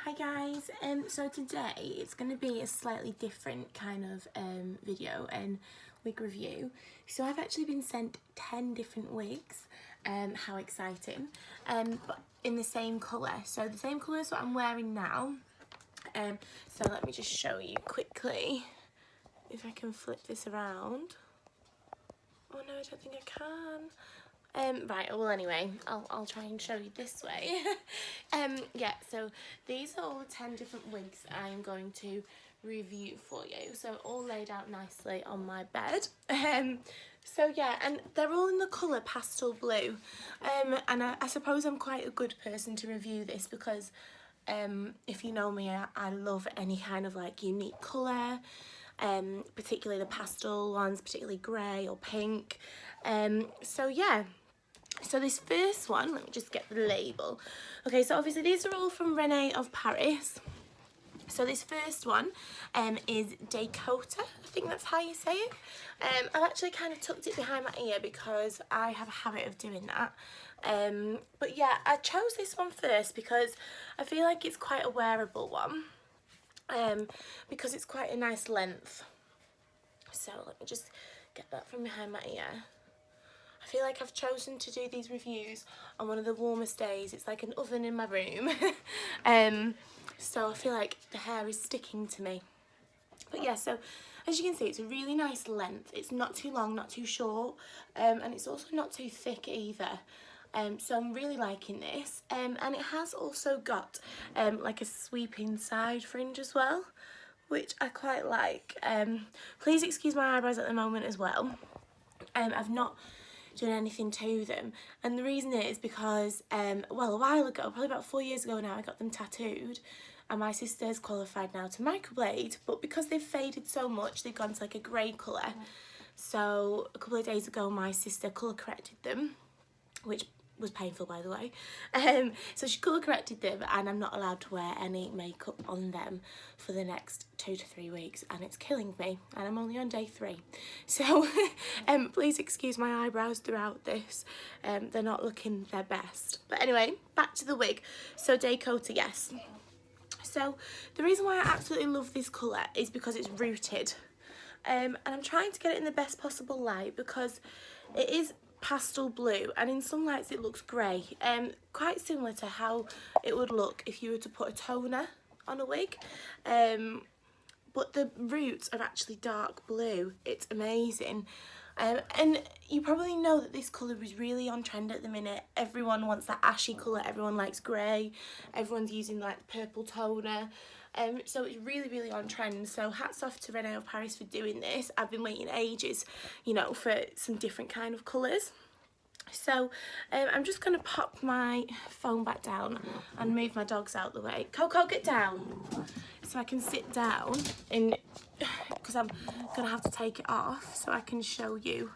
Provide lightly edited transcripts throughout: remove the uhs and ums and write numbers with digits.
Hi guys, so today it's going to be a slightly different kind of video and wig review. So I've actually been sent 10 different wigs, how exciting, but in the same colour. So the same colour is what I'm wearing now. So let me just show you quickly if I can flip this around. Oh no, I don't think I can. Right, well anyway, I'll try and show you this way. Yeah, so these are all the 10 different wigs I am going to review for you. So all laid out nicely on my bed. So yeah, and they're all in the colour Pastel Blue. And I suppose I'm quite a good person to review this because if you know me, I love any kind of like unique colour. Particularly the pastel ones, particularly grey or pink. So yeah. So this first one, let me just get the label. Okay, so obviously these are all from Rene of Paris. So this first one is Dakota, I think that's how you say it. I've actually kind of tucked it behind my ear because I have a habit of doing that. But yeah, I chose this one first because I feel like it's quite a wearable one. Because it's quite a nice length. So let me just get that from behind my ear. I feel like I've chosen to do these reviews on one of the warmest days. It's like an oven in my room. So I feel like the hair is sticking to me. But yeah, so as you can see, it's a really nice length. It's not too long, not too short, and it's also not too thick either. So I'm really liking this. And it has also got like a sweeping side fringe as well, which I quite like. Please excuse my eyebrows at the moment as well. I've not done anything to them, and the reason is because well, a while ago, probably about 4 years ago now, I got them tattooed, and my sister's qualified now to microblade, but because they've faded so much, they've gone to like a grey colour. So a couple of days ago my sister colour corrected them, which was painful, by the way. So she colour corrected them, and I'm not allowed to wear any makeup on them for the next 2 to 3 weeks, and it's killing me, and I'm only on day 3. So please excuse my eyebrows throughout this. They're not looking their best. But anyway, back to the wig. So Dakota, yes. So the reason why I absolutely love this colour is because it's rooted. And I'm trying to get it in the best possible light because it is pastel blue, and in some lights it looks grey, quite similar to how it would look if you were to put a toner on a wig, but the roots are actually dark blue. It's amazing. And you probably know that this colour is really on trend at the minute. Everyone wants that ashy colour, everyone likes grey, everyone's using like purple toner. So it's really, really on trend. So hats off to Rene of Paris for doing this. I've been waiting ages, you know, for some different kind of colours. So I'm just going to pop my phone back down and move my dogs out the way. Coco, get down. So I can sit down, and because I'm going to have to take it off so I can show you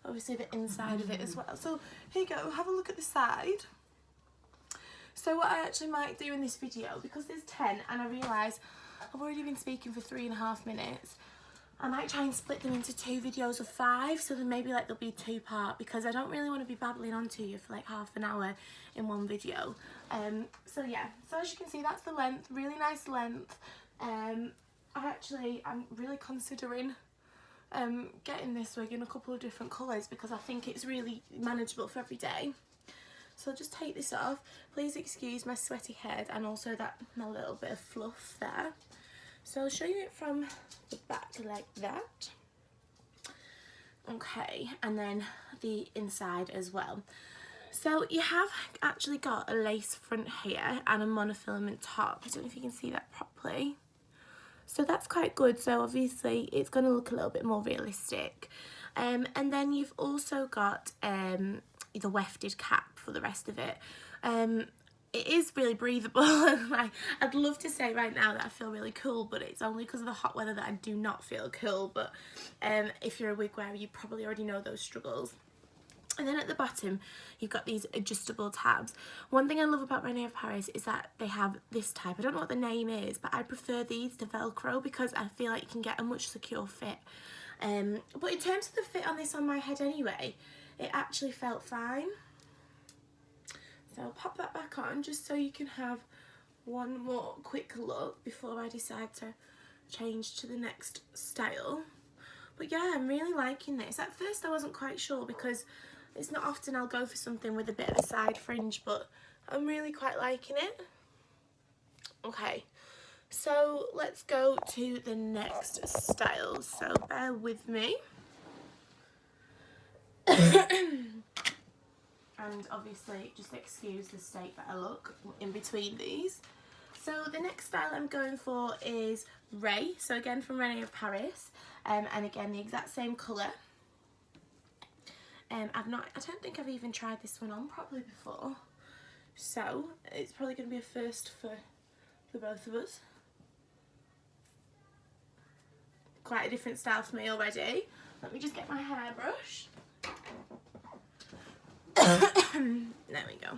obviously the inside of it as well. So here you go, have a look at the side. So what I actually might do in this video, because there's 10 and I realise I've already been speaking for 3.5 minutes, I might try and split them into 2 videos of 5, so then maybe like there'll be a 2-part, because I don't really want to be babbling on to you for like half an hour in one video. So yeah, so as you can see, that's the length, really nice length. I'm really considering getting this wig in a couple of different colours because I think it's really manageable for every day. So I'll just take this off. Please excuse my sweaty head and also that my little bit of fluff there. So I'll show you it from the back like that. Okay, and then the inside as well. So you have actually got a lace front here and a monofilament top. I don't know if you can see that properly. So that's quite good. So obviously it's going to look a little bit more realistic. And then you've also got the wefted cap for the rest of it. It is really breathable. I'd love to say right now that I feel really cool, but it's only because of the hot weather that I do not feel cool. But if you're a wig wearer, you probably already know those struggles. And then at the bottom, you've got these adjustable tabs. One thing I love about Rene of Paris is that they have this type. I don't know what the name is, but I prefer these to Velcro because I feel like you can get a much secure fit. But in terms of the fit on this on my head anyway, it actually felt fine. So I'll pop that back on just so you can have one more quick look before I decide to change to the next style. But yeah, I'm really liking this. At first I wasn't quite sure because it's not often I'll go for something with a bit of a side fringe, but I'm really quite liking it. Okay, so let's go to the next style, so bear with me. And obviously just excuse the state that I look in between these. So the next style I'm going for is Ray, so again from Rene of Paris, and again the exact same colour. I don't think I've even tried this one on properly before, so it's probably going to be a first for both of us. Quite a different style for me already. Let me just get my hairbrush. There we go.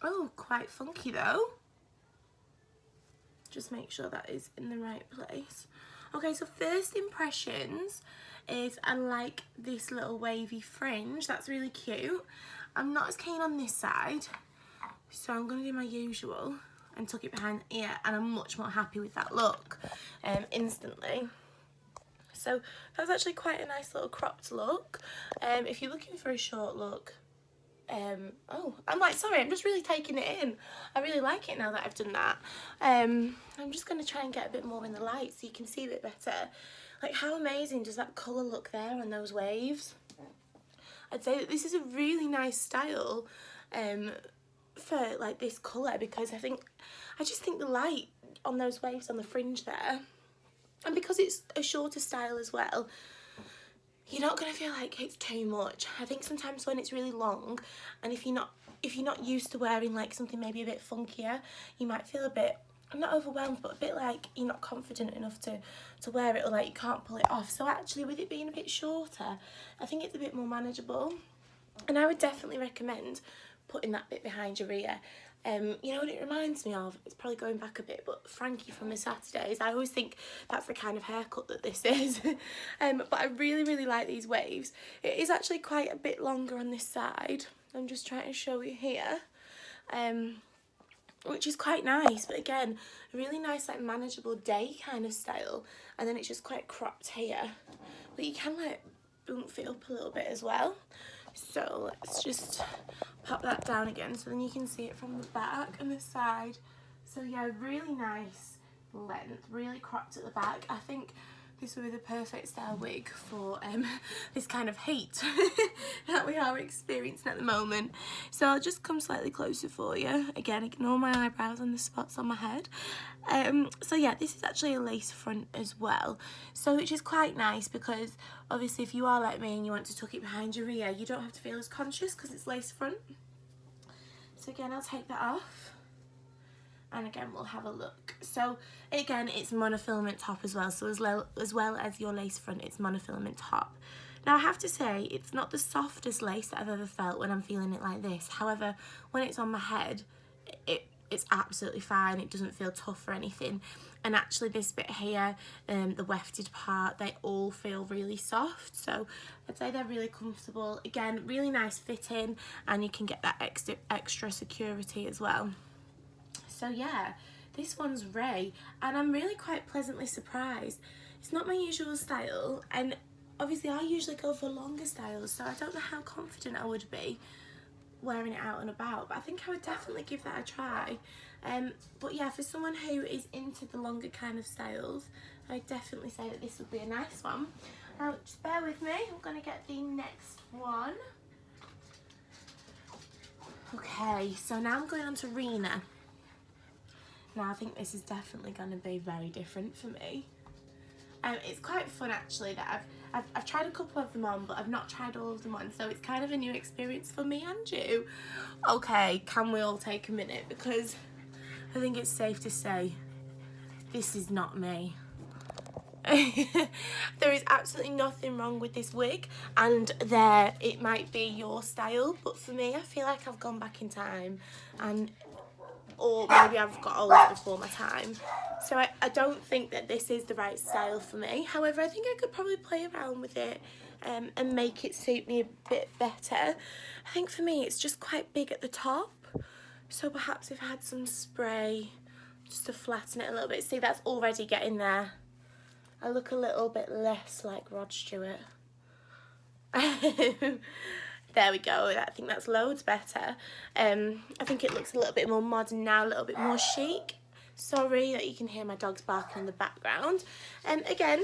Oh, quite funky though. Just make sure that is in the right place. Okay, so first impressions is I like this little wavy fringe. That's really cute. I'm not as keen on this side, so I'm going to do my usual and tuck it behind the ear, and I'm much more happy with that look instantly. So that's actually quite a nice little cropped look. If you're looking for a short look, oh, I'm like, sorry, I'm just really taking it in. I really like it now that I've done that. I'm just going to try and get a bit more in the light so you can see a bit better. Like, how amazing does that colour look there on those waves? I'd say that this is a really nice style for like this colour, because I just think the light on those waves on the fringe there, and because it's a shorter style as well, you're not going to feel like it's too much. I think sometimes when it's really long, and if you're not used to wearing like something maybe a bit funkier, you might feel a bit, I'm not overwhelmed, but a bit like you're not confident enough to wear it, or like you can't pull it off. So actually with it being a bit shorter, I think it's a bit more manageable. And I would definitely recommend putting that bit behind your ear. You know what it reminds me of? It's probably going back a bit, but Frankie from the Saturdays. I always think that's the kind of haircut that this is. But I really, really like these waves. It is actually quite a bit longer on this side. I'm just trying to show you here. Which is quite nice, but again, a really nice like manageable day kind of style. And then it's just quite cropped here. But you can like oomph it up a little bit as well. So let's just pop that down again so then you can see it from the back and the side. So yeah, really nice length, really cropped at the back. I think this would be the perfect style wig for this kind of heat that we are experiencing at the moment. So I'll just come slightly closer for you. Again, ignore my eyebrows and the spots on my head. So yeah, this is actually a lace front as well, so which is quite nice, because obviously if you are like me and you want to tuck it behind your ear, you don't have to feel as conscious because it's lace front. So again, I'll take that off. And again, we'll have a look. So again, it's monofilament top as well. So as well as your lace front, it's monofilament top. Now I have to say, it's not the softest lace that I've ever felt when I'm feeling it like this. However, when it's on my head, it's absolutely fine. It doesn't feel tough or anything. And actually this bit here, the wefted part, they all feel really soft. So I'd say they're really comfortable. Again, really nice fitting, and you can get that extra security as well. So yeah, this one's Ray, and I'm really quite pleasantly surprised. It's not my usual style, and obviously I usually go for longer styles, so I don't know how confident I would be wearing it out and about, but I think I would definitely give that a try. But yeah, for someone who is into the longer kind of styles, I'd definitely say that this would be a nice one. Now just bear with me, I'm going to get the next one. Okay, so now I'm going on to Rena. Now I think this is definitely going to be very different for me. It's quite fun actually that I've tried a couple of them on, but I've not tried all of them on, so it's kind of a new experience for me and you. Okay, can we all take a minute, because I think it's safe to say this is not me. There is absolutely nothing wrong with this wig, and it might be your style, but for me I feel like I've gone back in time, or maybe I've got older before my time. So I don't think that this is the right style for me. However, I think I could probably play around with it and make it suit me a bit better. I think for me it's just quite big at the top. So perhaps if I had some spray just to flatten it a little bit. See, that's already getting there. I look a little bit less like Rod Stewart. There we go. I think that's loads better. I think it looks a little bit more modern now, a little bit more chic. Sorry that you can hear my dogs barking in the background. And again,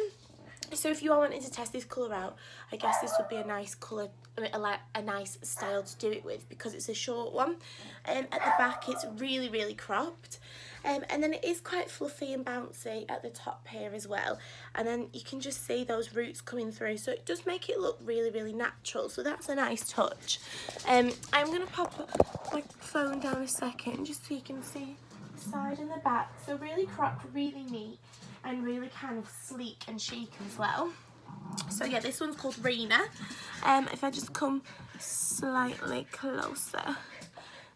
so if you are wanting to test this colour out, I guess this would be a nice colour, a nice style to do it with, because it's a short one. At the back it's really, really cropped. And then it is quite fluffy and bouncy at the top here as well. And then you can just see those roots coming through. So it does make it look really, really natural. So that's a nice touch. I'm going to pop my phone down a second just so you can see the side and the back. So really cropped, really neat, and really kind of sleek and chic as well. So yeah, this one's called Rena. If I just come slightly closer,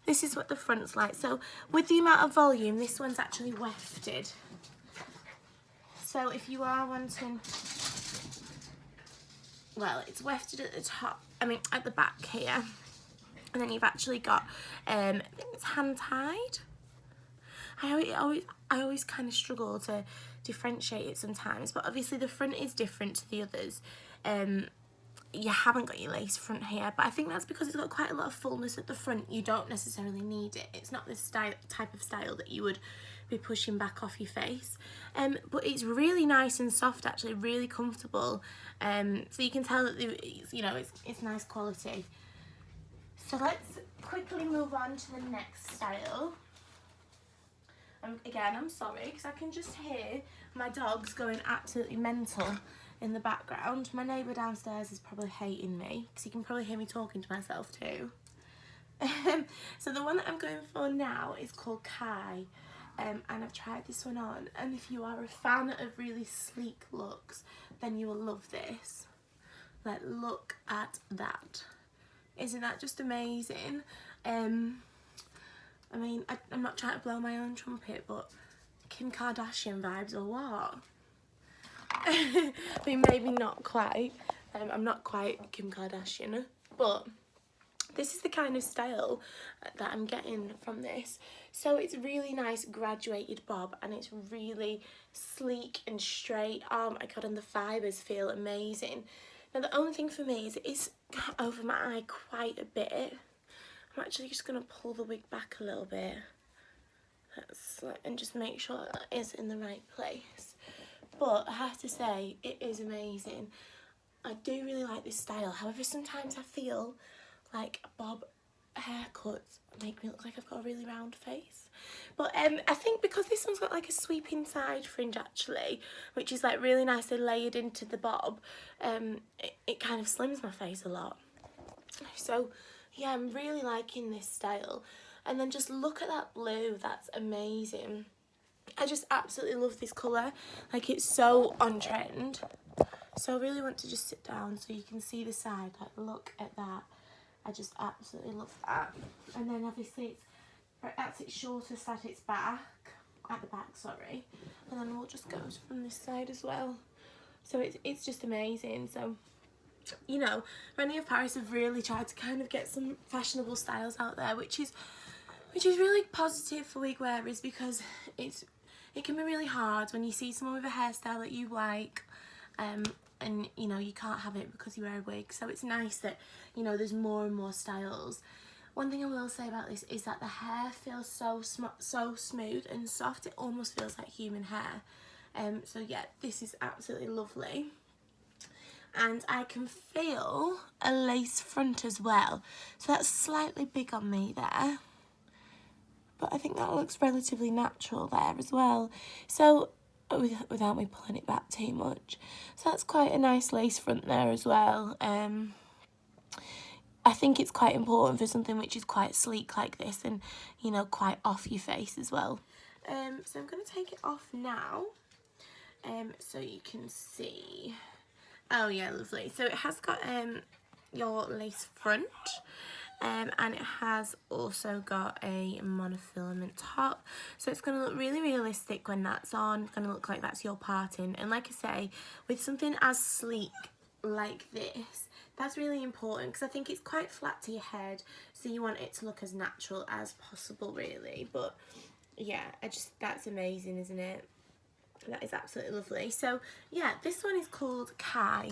this is what the front's like. So with the amount of volume, this one's actually wefted. So if you are wanting, well, it's wefted at the top, I mean at the back here, and then you've actually got, I think it's hand tied. I always kind of struggle to differentiate it sometimes, but obviously the front is different to the others. You haven't got your lace front here, but I think that's because it's got quite a lot of fullness at the front. You don't necessarily need it. It's not this type of style that you would be pushing back off your face. But it's really nice and soft, actually, really comfortable. So you can tell that it's nice quality. So let's quickly move on to the next style. Again, I'm sorry, because I can just hear my dogs going absolutely mental in the background. My neighbour downstairs is probably hating me, because you can probably hear me talking to myself too. So the one that I'm going for now is called Kai, and I've tried this one on, and if you are a fan of really sleek looks, then you will love this. Like, look at that. Isn't that just amazing? I mean, I'm not trying to blow my own trumpet, but Kim Kardashian vibes or what? I mean, maybe not quite. I'm not quite Kim Kardashian, but this is the kind of style that I'm getting from this. So it's really nice graduated bob, and it's really sleek and straight. Oh my god, and the fibres feel amazing. Now the only thing for me is it is over my eye quite a bit. I'm actually just going to pull the wig back a little bit. And just make sure that is in the right place. But I have to say, it is amazing. I do really like this style. However, sometimes I feel like bob haircuts make me look like I've got a really round face. But I think because this one's got like a sweeping side fringe actually, which is like really nicely layered into the bob, it kind of slims my face a lot. So yeah, I'm really liking this style. And then just look at that blue, that's amazing. I just absolutely love this colour. Like, it's so on trend. So I really want to just sit down so you can see the side. Like, look at that. I just absolutely love that. And then obviously that's its shortest at its back. At the back, sorry. And then we'll just go from this side as well. So it's just amazing. So, you know, Rene of Paris have really tried to kind of get some fashionable styles out there, which is really positive for wig wearers, because it can be really hard when you see someone with a hairstyle that you like, and you know you can't have it because you wear a wig. So it's nice that, you know, there's more and more styles. One thing I will say about this is that the hair feels so smooth and soft. It almost feels like human hair. So yeah, this is absolutely lovely. And I can feel a lace front as well. So that's slightly big on me there. But I think that looks relatively natural there as well. So, without me pulling it back too much. So that's quite a nice lace front there as well. I think it's quite important for something which is quite sleek like this, and, you know, quite off your face as well. So I'm going to take it off now. So you can see. Oh yeah, lovely. So it has got your lace front, and it has also got a monofilament top. So it's going to look really realistic when that's on. It's going to look like that's your parting. And like I say, with something as sleek like this, That's really important because I think it's quite flat to your head, so you want it to look as natural as possible really. But yeah, that's amazing, isn't it? That is absolutely lovely. So yeah, this one is called Kai.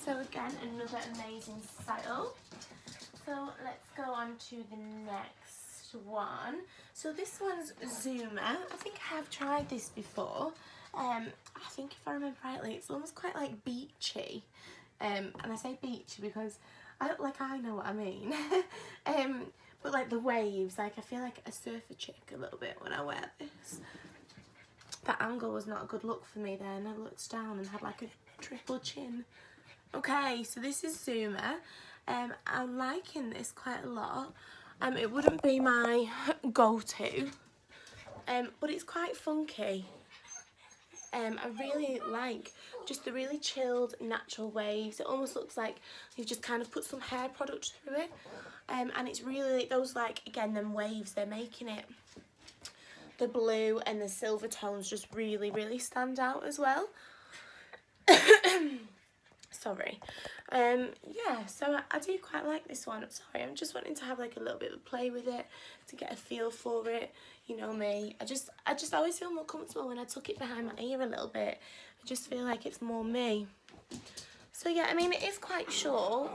So again, another amazing style. So let's go on to the next one. So this one's Zoomer. I think I have tried this before. I think if I remember rightly, it's almost quite like beachy. And I say beachy because I know what I mean. But like the waves, like I feel like a surfer chick a little bit when I wear this. That angle was not a good look for me then. I looked down and had like a triple chin. Okay, so this is Zoomer. I'm liking this quite a lot. It wouldn't be my go-to, but it's quite funky. I really like just the really chilled natural waves. It almost looks like you've just kind of put some hair product through it. And it's really those, like, again, them waves, they're making it. The blue and the silver tones just really, really stand out as well. Sorry. Yeah, so I do quite like this one. I'm sorry, I'm just wanting to have like a little bit of a play with it to get a feel for it. You know me, I just always feel more comfortable when I tuck it behind my ear a little bit. I just feel like it's more me. So yeah, I mean, it is quite short.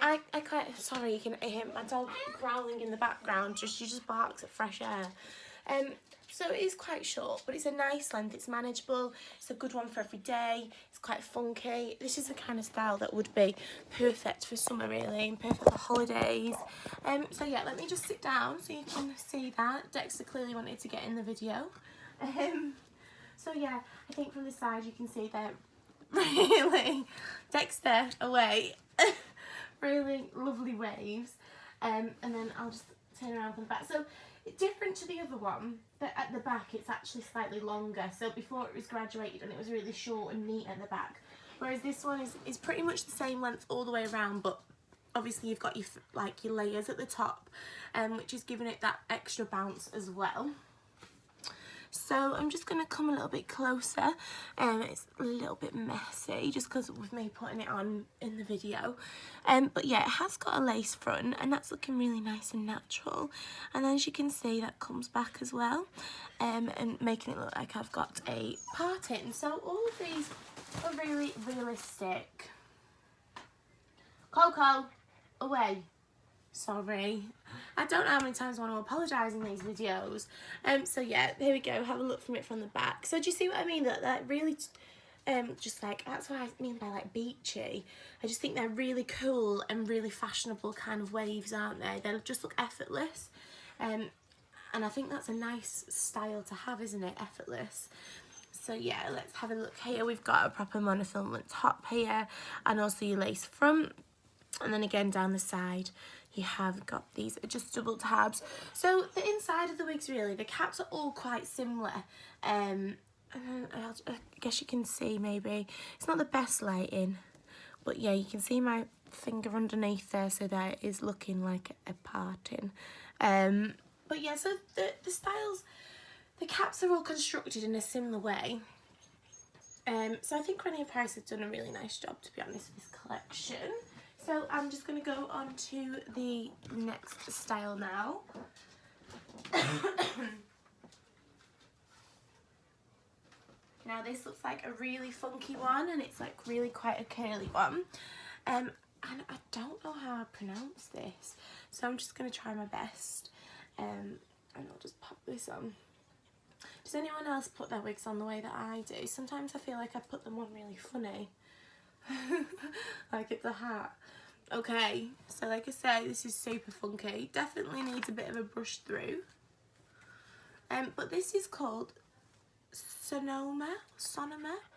I quite, sorry, you can hear my dog growling in the background. She just barks at fresh air. So it is quite short, but it's a nice length. It's manageable. It's a good one for every day. It's quite funky. This is the kind of style that would be perfect for summer, really, and perfect for holidays. So yeah, let me just sit down so you can see that. Dexter clearly wanted to get in the video. So yeah, I think from the side you can see that really, Dexter away. Really lovely waves. And then I'll just turn around from the back. So different to the other one, that at the back it's actually slightly longer. So before it was graduated and it was really short and neat at the back, whereas this one is pretty much the same length all the way around, but obviously you've got your layers at the top, which is giving it that extra bounce as well. So I'm just going to come a little bit closer. It's a little bit messy just because of me putting it on in the video. But yeah, it has got a lace front and that's looking really nice and natural. And then as you can see, that comes back as well, and making it look like I've got a parting. So all of these are really realistic. Coco, away. Sorry, I don't know how many times I want to apologise in these videos. So yeah, there we go. Have a look from it from the back. So do you see what I mean? That really, just like, that's what I mean by like beachy. I just think they're really cool and really fashionable kind of waves, aren't they? They just look effortless. And I think that's a nice style to have, isn't it? Effortless. So yeah, let's have a look here. We've got a proper monofilament top here and also your lace front. And then again down the side you have got these adjustable tabs. So the inside of the wigs, really, the caps are all quite similar. And then I guess you can see, maybe it's not the best lighting, but yeah, you can see my finger underneath there, so that is looking like a parting. But yeah, so the styles, the caps are all constructed in a similar way. So I think Rene and Paris have done a really nice job, to be honest, with this collection. So I'm just going to go on to the next style now. Now this looks like a really funky one, and it's like really quite a curly one. And I don't know how I pronounce this, so I'm just going to try my best. And I'll just pop this on. Does anyone else put their wigs on the way that I do? Sometimes I feel like I put them on really funny. Like it's a hat. Okay, so like I say, this is super funky. Definitely needs a bit of a brush through. But this is called Sonoma.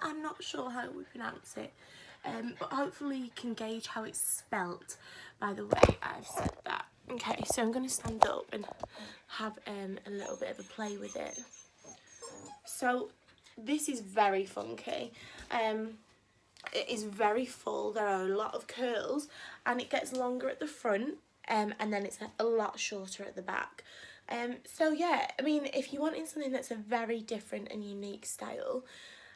I'm not sure how we pronounce it. But hopefully you can gauge how it's spelt by the way I've said that. Okay, so I'm going to stand up and have a little bit of a play with it. So this is very funky. It is very full. There are a lot of curls and it gets longer at the front, and then it's a lot shorter at the back. So yeah, I mean, if you're wanting something that's a very different and unique style,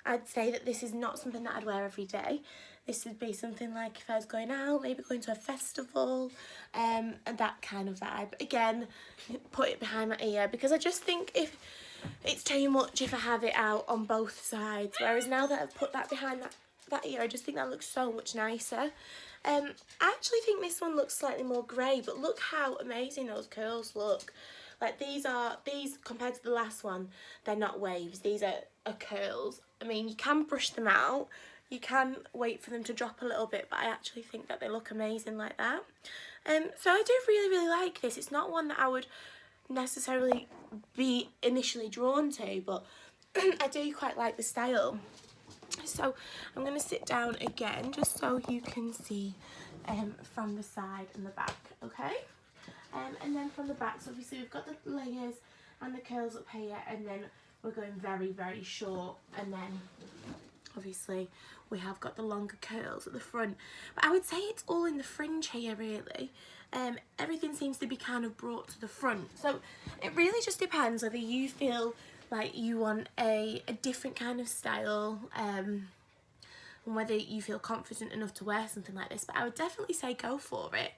I'd say that this is not something that I'd wear every day. This would be something like if I was going out, maybe going to a festival, and that kind of vibe. Again, put it behind my ear, because I just think if it's too much if I have it out on both sides. Whereas now that I've put that behind that ear, I just think that looks so much nicer. I actually think this one looks slightly more grey, but look how amazing those curls look. Like these compared to the last one, they're not waves, these are curls. I mean, you can brush them out, you can wait for them to drop a little bit, but I actually think that they look amazing like that. So I do really like this. It's not one that I would necessarily be initially drawn to, but I do quite like the style. So I'm going to sit down again just so you can see from the side and the back, okay? And then from the back, so obviously we've got the layers and the curls up here, and then we're going very short, and then obviously we have got the longer curls at the front. But I would say it's all in the fringe here, really. Everything seems to be kind of brought to the front, so it really just depends whether you feel like you want a different kind of style, and whether you feel confident enough to wear something like this. But I would definitely say go for it.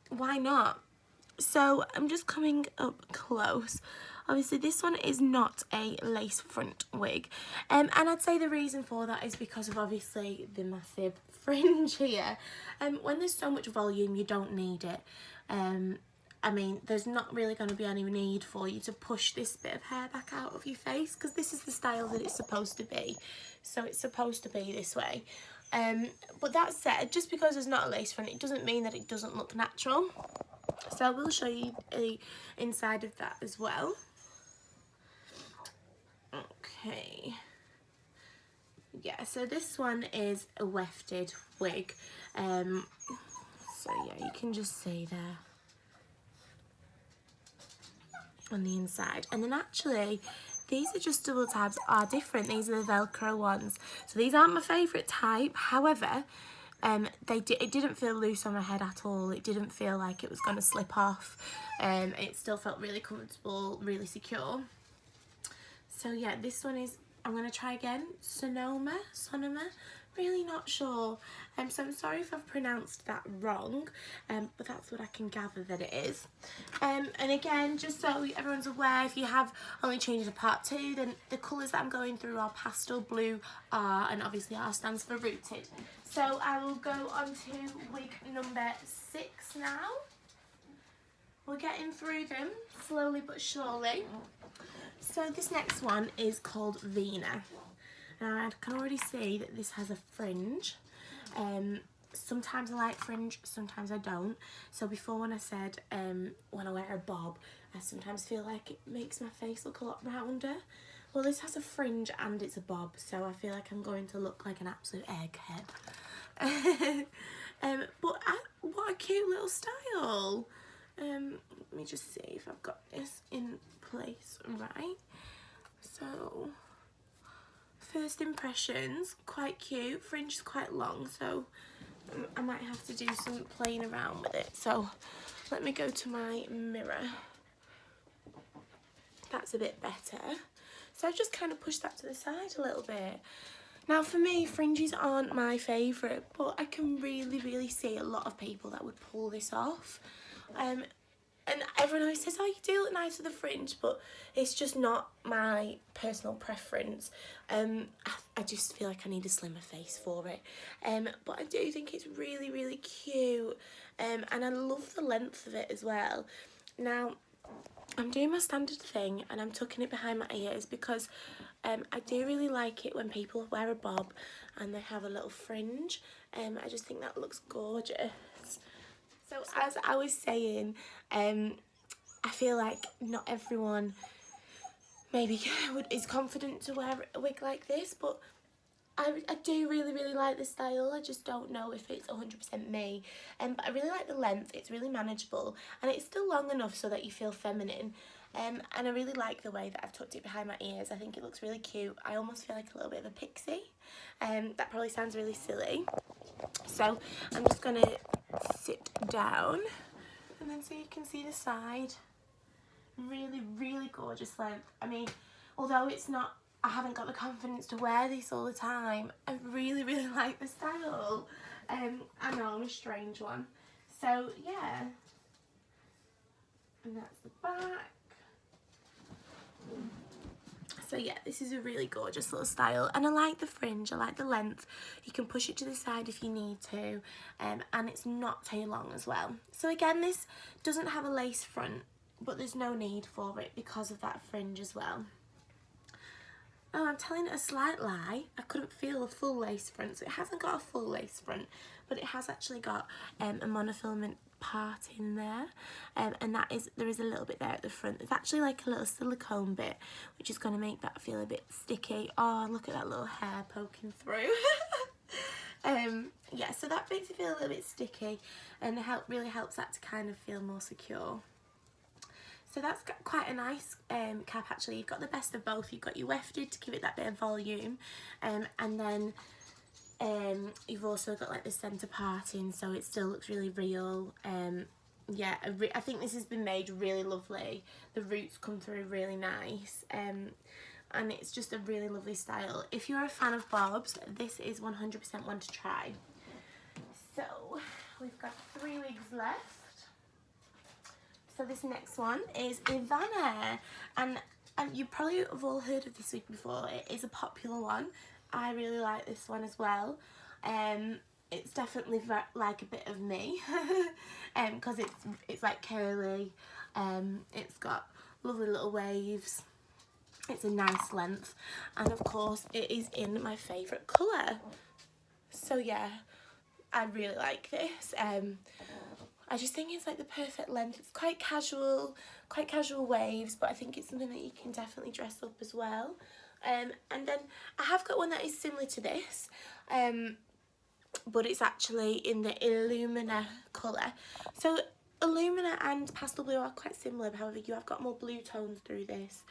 Why not? So I'm just coming up close. Obviously this one is not a lace front wig, and I'd say the reason for that is because of obviously the massive fringe here. When there's so much volume, you don't need it. I mean, there's not really going to be any need for you to push this bit of hair back out of your face, because this is the style that it's supposed to be. So it's supposed to be this way. But that said, just because there's not a lace front, it doesn't mean that it doesn't look natural. So I will show you the inside of that as well. Okay. Yeah, so this one is a wefted wig. So yeah, you can just see there on the inside. And then actually, these adjustable tabs are different. These are the Velcro ones. So these aren't my favourite type. However, it didn't feel loose on my head at all. It didn't feel like it was going to slip off. It still felt really comfortable, really secure. So yeah, this one is, I'm going to try again, Sonoma, really not sure. So I'm sorry if I've pronounced that wrong, but that's what I can gather that it is. And again, just so everyone's aware, if you have only tuned to part 2, then the colours that I'm going through are Pastel Blue, R, and obviously R stands for rooted. So I will go on to wig number 6 now. We're getting through them slowly but surely. So this next one is called Rena. Now I can already see that this has a fringe. Sometimes I like fringe, sometimes I don't. So before, when I said when I wear a bob, I sometimes feel like it makes my face look a lot rounder. Well, this has a fringe and it's a bob, so I feel like I'm going to look like an absolute egghead. But what a cute little style. Let me just see if I've got this in place right. So first impressions, quite cute. Fringe is quite long, so I might have to do some playing around with it. So let me go to my mirror. That's a bit better. So I just kind of push that to the side a little bit. Now for me, fringes aren't my favourite, but I can really see a lot of people that would pull this off. And everyone always says, oh, you do look nice with a fringe, but it's just not my personal preference. I just feel like I need a slimmer face for it. But I do think it's really cute. And I love the length of it as well. Now, I'm doing my standard thing and I'm tucking it behind my ears because I do really like it when people wear a bob and they have a little fringe. I just think that looks gorgeous. So as I was saying, I feel like not everyone maybe is confident to wear a wig like this, but I do really like the style. I just don't know if it's 100% me. But I really like the length. It's really manageable and it's still long enough so that you feel feminine. And I really like the way that I've tucked it behind my ears. I think it looks really cute. I almost feel like a little bit of a pixie. That probably sounds really silly. So I'm just going to sit down and then so you can see the side. Really gorgeous length. I mean, although it's not I haven't got the confidence to wear this all the time. I really, really like the style. I know I'm a strange one. So yeah, and that's the back. So yeah, this is a really gorgeous little style, and I like the fringe, I like the length. You can push it to the side if you need to, and it's not too long as well. So again, this doesn't have a lace front, but there's no need for it because of that fringe as well. Oh, I'm telling a slight lie. I couldn't feel a full lace front, so it hasn't got a full lace front, but it has actually got a monofilament part in there, and there is a little bit there at the front. There's actually like a little silicone bit, which is going to make that feel a bit sticky. Oh, look at that little hair poking through. Yeah, so that makes it feel a little bit sticky, and really helps that to kind of feel more secure. So that's got quite a nice cap actually. You've got the best of both. You've got your wefted to give it that bit of volume, and then you've also got like the centre parting, so it still looks really real. Yeah, I think this has been made really lovely. The roots come through really nice, and it's just a really lovely style. If you're a fan of bobs, this is 100% one to try. So we've got 3 wigs left. So this next one is Ravana, and you probably have all heard of this wig before. It is a popular one. I really like this one as well. It's definitely like a bit of me, because it's like curly. It's got lovely little waves. It's a nice length, and of course it is in my favourite colour. So yeah, I really like this. I just think it's like the perfect length. It's quite casual waves, but I think it's something that you can definitely dress up as well. And then I have got one that is similar to this, but it's actually in the Illumina colour. So Illumina and Pastel Blue are quite similar, however you have got more blue tones through this,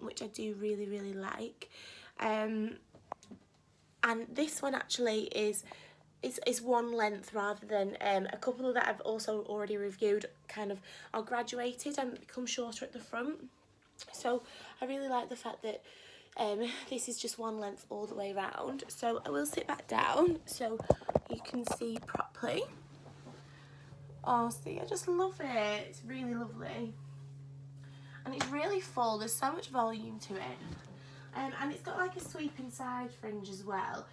which I do really, really like. And this one actually is one length rather than a couple that I've also already reviewed kind of are graduated and become shorter at the front. So I really like the fact that this is just one length all the way around. So I will sit back down so you can see properly. Oh, see, I just love it. It's really lovely. And it's really full. There's so much volume to it. And it's got like a sweeping side fringe as well.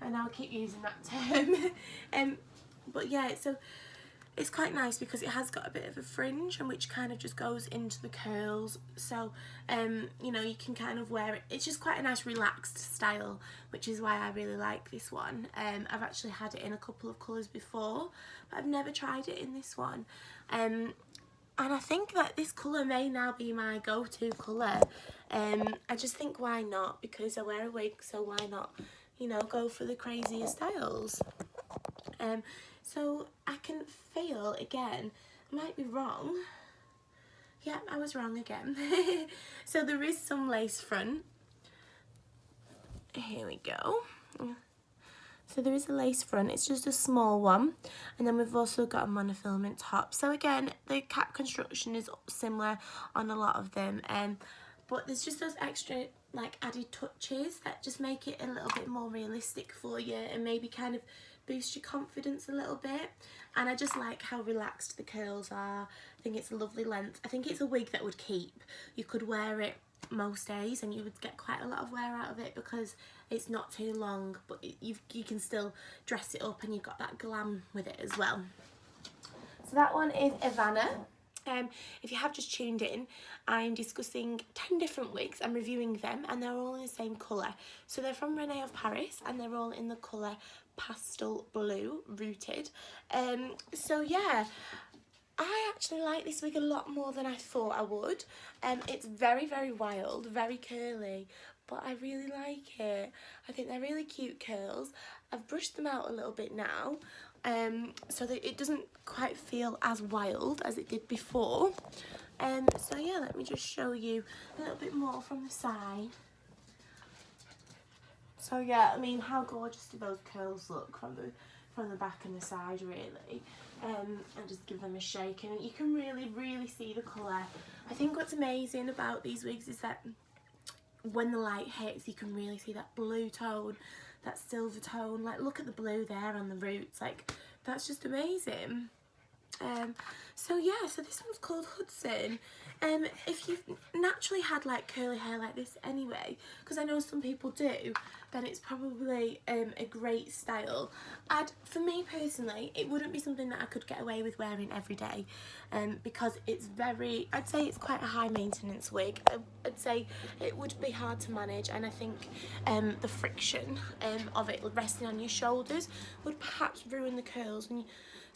And I'll keep using that term. But yeah, so it's quite nice because it has got a bit of a fringe, and which kind of just goes into the curls. So, you know, you can kind of wear it. It's just quite a nice relaxed style, which is why I really like this one. I've actually had it in a couple of colours before, but I've never tried it in this one. And I think that this colour may now be my go-to colour. I just think why not, because I wear a wig, so why not, you know, go for the crazier styles. So I can feel, again, I might be wrong. Yeah, I was wrong again. So there is some lace front. Here we go. So there is a lace front, it's just a small one, and then we've also got a monofilament top. So again, the cap construction is similar on a lot of them, but there's just those extra like added touches that just make it a little bit more realistic for you, and maybe kind of boost your confidence a little bit. And I just like how relaxed the curls are. I think it's a lovely length. I think it's a wig that would keep. You could wear it most days and you would get quite a lot of wear out of it because it's not too long, but you can still dress it up and you've got that glam with it as well. So that one is Ravana. If you have just tuned in, I'm discussing 10 different wigs. I'm reviewing them and they're all in the same colour. So they're from Rene of Paris and they're all in the colour Pastel Blue, rooted. So yeah, I actually like this wig a lot more than I thought I would. It's very, very wild, very curly, but I really like it. I think they're really cute curls. I've brushed them out a little bit now, so that it doesn't quite feel as wild as it did before. So yeah, let me just show you a little bit more from the side. So yeah, I mean, how gorgeous do those curls look from the back and the side, really. And just give them a shake, and you can really, really see the colour. I think what's amazing about these wigs is that when the light hits, you can really see that blue tone, that silver tone. Like, look at the blue there on the roots. Like, that's just amazing. So yeah, so this one's called Hudson. If you've naturally had like curly hair like this anyway, because I know some people do, then it's probably a great style. For me personally, it wouldn't be something that I could get away with wearing every day, because it's very, I'd say it's quite a high maintenance wig. I'd say it would be hard to manage, and I think the friction of it resting on your shoulders would perhaps ruin the curls.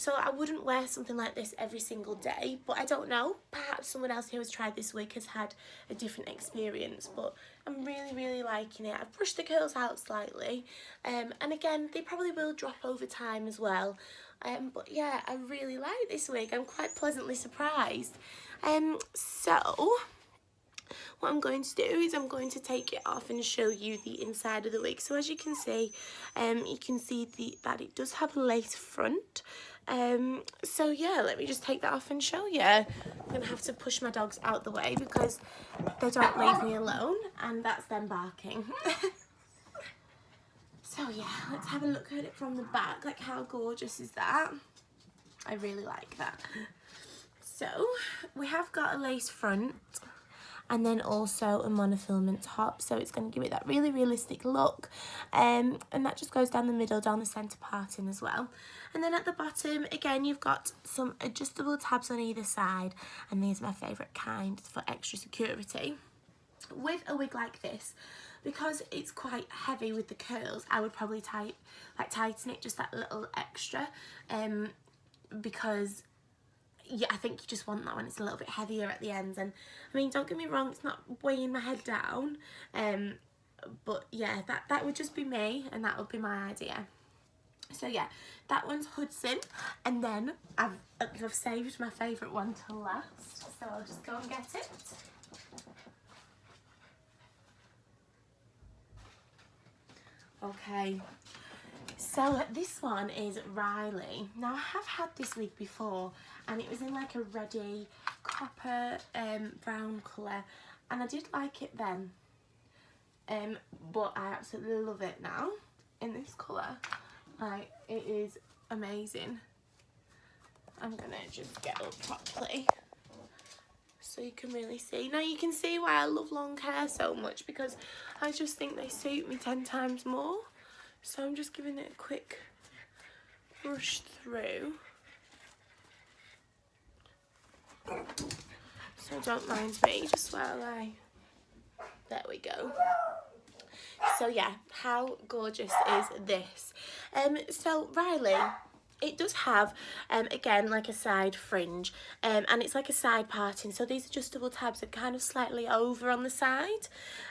So I wouldn't wear something like this every single day, but I don't know. Perhaps someone else who has tried this wig has had a different experience, but I'm really, really liking it. I've brushed the curls out slightly, and again, they probably will drop over time as well. But yeah, I really like this wig. I'm quite pleasantly surprised. So what I'm going to do is I'm going to take it off and show you the inside of the wig. So as you can see that it does have a lace front. So yeah, let me just take that off and show you. I'm gonna have to push my dogs out the way because they don't leave me alone, and that's them barking. So yeah, let's have a look at it from the back. Like, how gorgeous is that? I really like that. So we have got a lace front, and then also a monofilament top, so it's going to give it that really realistic look, and that just goes down the middle, down the centre parting as well. And then at the bottom, again, you've got some adjustable tabs on either side, and these are my favourite kind for extra security. With a wig like this, because it's quite heavy with the curls, I would probably tighten it just that little extra, because yeah, I think you just want that when it's a little bit heavier at the ends. And I mean, don't get me wrong, it's not weighing my head down, but yeah, that would just be me, and that would be my idea. So yeah, that one's Hudson, and then I've saved my favourite one to last, so I'll just go and get it. Okay, so this one is Riley. Now, I have had this wig before, and it was in like a reddy copper brown colour, and I did like it then, but I absolutely love it now in this colour. Like, it is amazing. I'm gonna just get up properly so you can really see. Now you can see why I love long hair so much, because I just think they suit me 10 times more. So I'm just giving it a quick brush through. So don't mind me, just while there we go. So yeah, how gorgeous is this? So Riley, it does have, again, like a side fringe, and it's like a side parting, so these adjustable tabs are kind of slightly over on the side,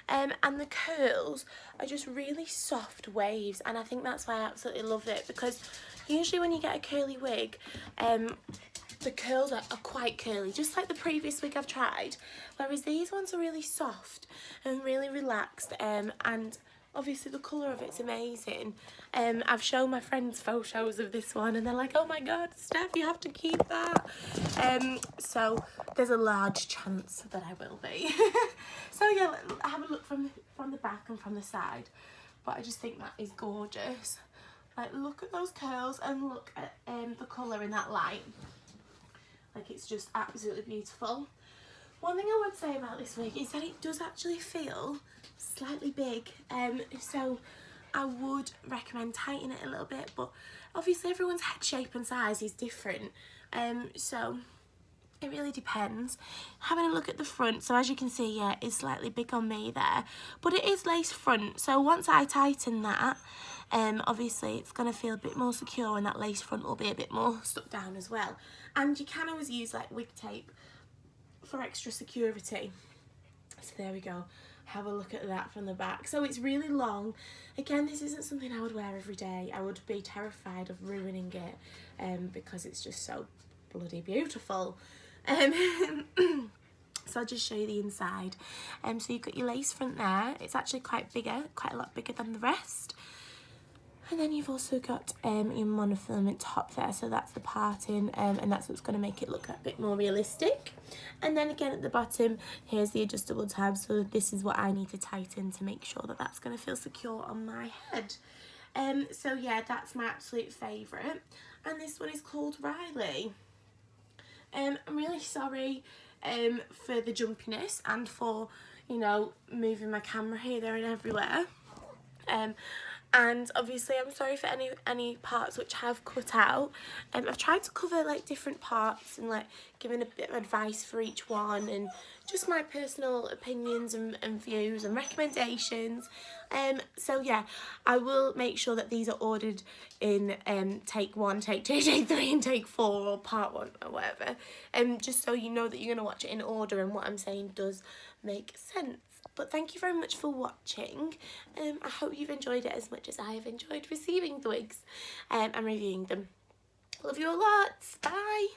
and the curls are just really soft waves, and I think that's why I absolutely love it, because usually when you get a curly wig, the curls are quite curly, just like the previous wig I've tried, whereas these ones are really soft and really relaxed, and obviously the colour of it's amazing. I've shown my friends photos of this one, and they're like, oh my god, Steph, you have to keep that. So there's a large chance that I will be. So yeah, have a look from the back and from the side, but I just think that is gorgeous. Like, look at those curls, and look at the colour in that light. Like, it's just absolutely beautiful. One thing I would say about this wig is that it does actually feel slightly big, so I would recommend tightening it a little bit, but obviously everyone's head shape and size is different, so it really depends. Having a look at the front, so as you can see, yeah, it's slightly big on me there, but it is lace front, so once I tighten that, obviously it's going to feel a bit more secure, and that lace front will be a bit more stuck down as well. And you can always use like wig tape for extra security. So there we go, have a look at that from the back. So it's really long. Again, this isn't something I would wear every day. I would be terrified of ruining it, because it's just so bloody beautiful. So I'll just show you the inside. So you've got your lace front there. It's actually quite a lot bigger than the rest. And then you've also got your monofilament top there, so that's the parting, and that's what's going to make it look a bit more realistic. And then again at the bottom, here's the adjustable tab, so this is what I need to tighten to make sure that that's going to feel secure on my head. So yeah, that's my absolute favourite. And this one is called Riley. I'm really sorry for the jumpiness and for, you know, moving my camera here, there and everywhere. And obviously I'm sorry for any parts which have cut out. I've tried to cover like different parts and like giving a bit of advice for each one and just my personal opinions and views and recommendations. So yeah, I will make sure that these are ordered in take 1, take 2, take 3 and take 4 or part 1 or whatever. Just so you know that you're going to watch it in order and what I'm saying does make sense. But thank you very much for watching. I hope you've enjoyed it as much as I have enjoyed receiving the wigs and reviewing them. Love you a lot. Bye.